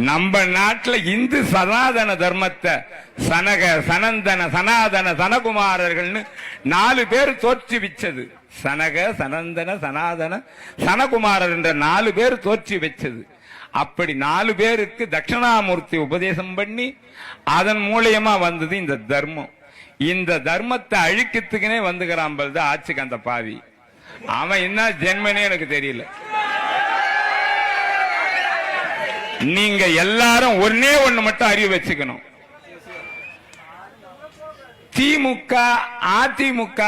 நம்ம நாட்டுல இந்து சனாதன தர்மத்தை சனக சனந்தன சனாதன சனகுமாரர்கள்னு 4 பேர் தோற்றுவிச்சது. சனக சனந்தன சனாதன சனகுமாரர் என்ற 4 பேர் தோற்றி வச்சது. அப்படி 4 பேருக்கு தட்சிணாமூர்த்தி உபதேசம் பண்ணி அதன் மூலியமா வந்தது இந்த தர்மம். இந்த தர்மத்தை அழிக்கிறதுக்குனே வந்துக்கிறான் தான் ஆட்சிக்கு அந்த பாவி. அவன் என்ன ஜென்மனே எனக்கு தெரியல. நீங்க எல்லாரும் ஒன்னே ஒண்ணு மட்டும் அறிவு வச்சுக்கணும். திமுக அதிமுக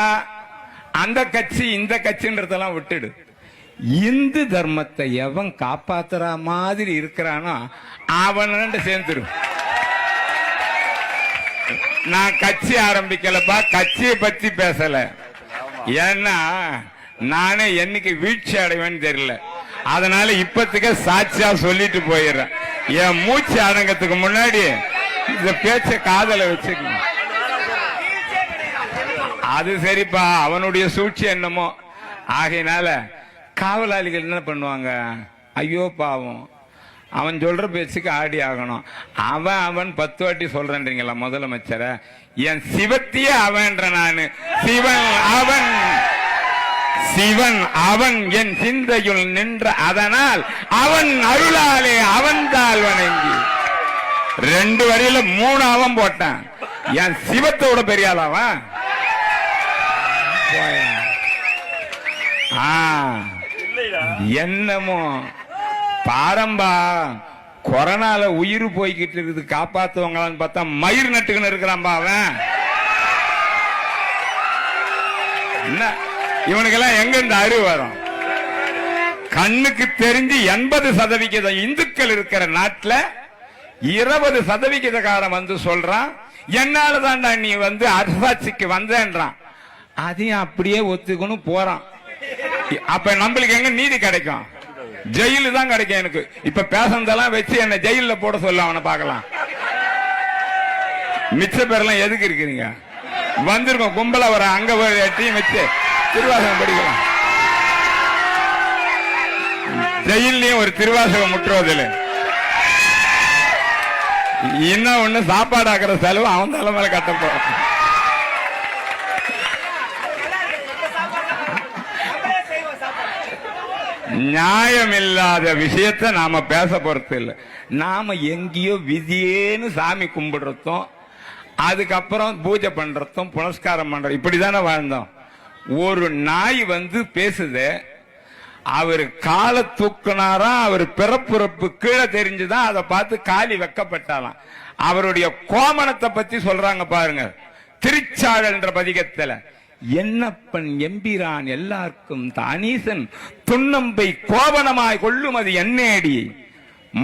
அந்த கட்சி இந்த கட்சின்றதெல்லாம் விட்டுடு. இந்து தர்மத்தை எவன் காப்பாத்துற மாதிரி இருக்கிறானோ அவன் சேர்ந்துரு. நான் கட்சி ஆரம்பிக்கலப்பா, கட்சியை பத்தி பேசல. ஏன்னா நானே என்னைக்கு வீழ்ச்சி அடைவேன்னு தெரியல. அதனால இப்பத்துக்கு சாட்சியா சொல்லிட்டு போயிடுறேன். என் மூச்சு அடங்கத்துக்கு முன்னாடி இந்த பேச்ச காதல வச்சுக்கணும். அது சரிப்பா, அவனுடைய சூழ்ச்சி என்னமோ. ஆகையினால காவலாளிகள் என்ன பண்ணுவாங்க, ஐயோ பாவம் அவன் சொல்ற பேச்சுக்கு ஆடி ஆகணும். அவன் 10 வாட்டி சொல்றேன்றீங்களா முதலமைச்சர? என் சிவத்தையே அவன்ற நானு. சிவன் அவன் சிவன் அவன் என் சிந்தையுள் நின்ற அதனால் அவன் அருளாலே அவன்தால் வணங்கி 2 வரியில 3 அவன் போட்டான். என் சிவத்தோட பெரியாளாவா? என்னமோ பாரம்பா கொரோனால உயிர் போய்கிட்டு இருக்குது, காப்பாத்துவாங்களான்னு பார்த்தா மயிர் நட்டுக்குன்னு இருக்கிறான்பா அவன். என்ன இவனுக்கெல்லாம் எங்க இந்த அறிவு வரும்? கண்ணுக்கு தெரிஞ்சு 80% இந்துக்கள் இருக்கிற நாட்டில் 20% வந்து சொல்றான் என்னாலதான்டா நீ வந்து அரசாட்சிக்கு வந்தேன்றான். அதையும் அப்படியே ஒத்துக்கணும் போறான். அப்ப நம்மளுக்கு எங்க நீதி கிடைக்கும்? ஜெயிலு தான் கிடைக்கும். எனக்கு இப்ப பேசந்தெல்லாம் வச்சு என்ன ஜெயில போட சொல்ல அவனை பார்க்கலாம். மிச்ச பேரெல்லாம் எதுக்கு இருக்கிறீங்க? வந்திருக்கோம் கும்பல வர அங்க ஒரு டீம் வச்சு திருவாசகம் படிக்கலாம். ஜெயிலையும் ஒரு திருவாசகம் முற்றுவதில்லை. இன்னும் ஒண்ணு சாப்பாடு ஆக்கிற செலவு அவன் தலைமையில கட்ட போறான். நியாயம் இல்லாத விஷயத்தை நாம பேச போறது இல்லை. நாம எங்கேயோ விதியேன்னு சாமி கும்பிடுறதும் அதுக்கப்புறம் பூஜை பண்றதும் புனஸ்காரம் பண்றோம். இப்படிதானே வாழ்ந்தோம். ஒரு நாய் வந்து பேசுது, அவர் காலை தூக்குனாரா, அவர் பிறப்புறப்பு கீழே தெரிஞ்சுதான் அதை பார்த்து காலி வெக்கப்பட்டாலாம். அவருடைய கோமணத்தை பத்தி சொல்றாங்க பாருங்க திருச்சாழல் என்ற பதிகத்துல. என்னப்பன் எம்பிரான் எல்லாருக்கும் தானீசன் துண்ணம்பை கோவணமாய் கொள்ளுமது என்னேடி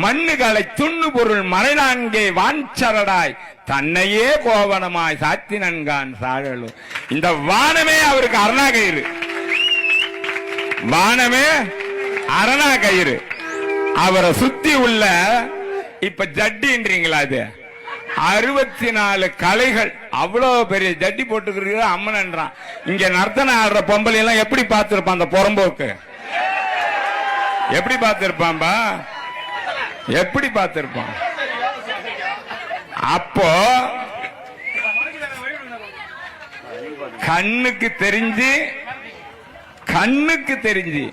மண்ணுகளை துண்ணு பொருள் மறைநான்கே வாஞ்சரடாய் தன்னையே கோவணமாய் சாத்தி நன்கான் சாழலும். இந்த வானமே அவருக்கு அரணா கயிறு. வானமே அரணா கயிறு. அவரை சுத்தி உள்ள இப்ப ஜட்டின்றீங்களா, அது 64 கலைகள் அவ்வளவு பெரிய ஜட்டி போட்டுக்கிற அம்மன்றான். இங்க நர்த்தன ஆடுற பொம்பளை எல்லாம் எப்படி பார்த்திருப்பான்? அந்த புறம்போக்கு எப்படி பார்த்திருப்பான்பா? எப்படி பார்த்திருப்பான்? அப்போ கண்ணுக்கு தெரிஞ்சு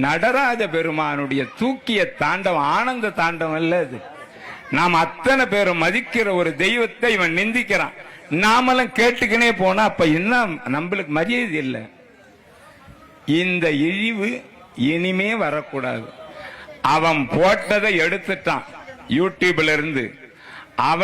நடராஜ பெருமானுடைய தூக்கிய தாண்டவம் ஆனந்த தாண்டவம் இல்ல அது. நாம் அத்தனை பேரும் மதிக்கிற ஒரு தெய்வத்தை இவன் நிந்திக்கிறான். நாமெல்லாம் கேட்டுக்கினே போனா அப்ப என்ன நம்மளுக்கு மரியாதை இல்லை. இந்த இழிவு இனிமே வரக்கூடாது. அவன் போட்டதை எடுத்துட்டான் யூடியூப்ல இருந்து. அவன்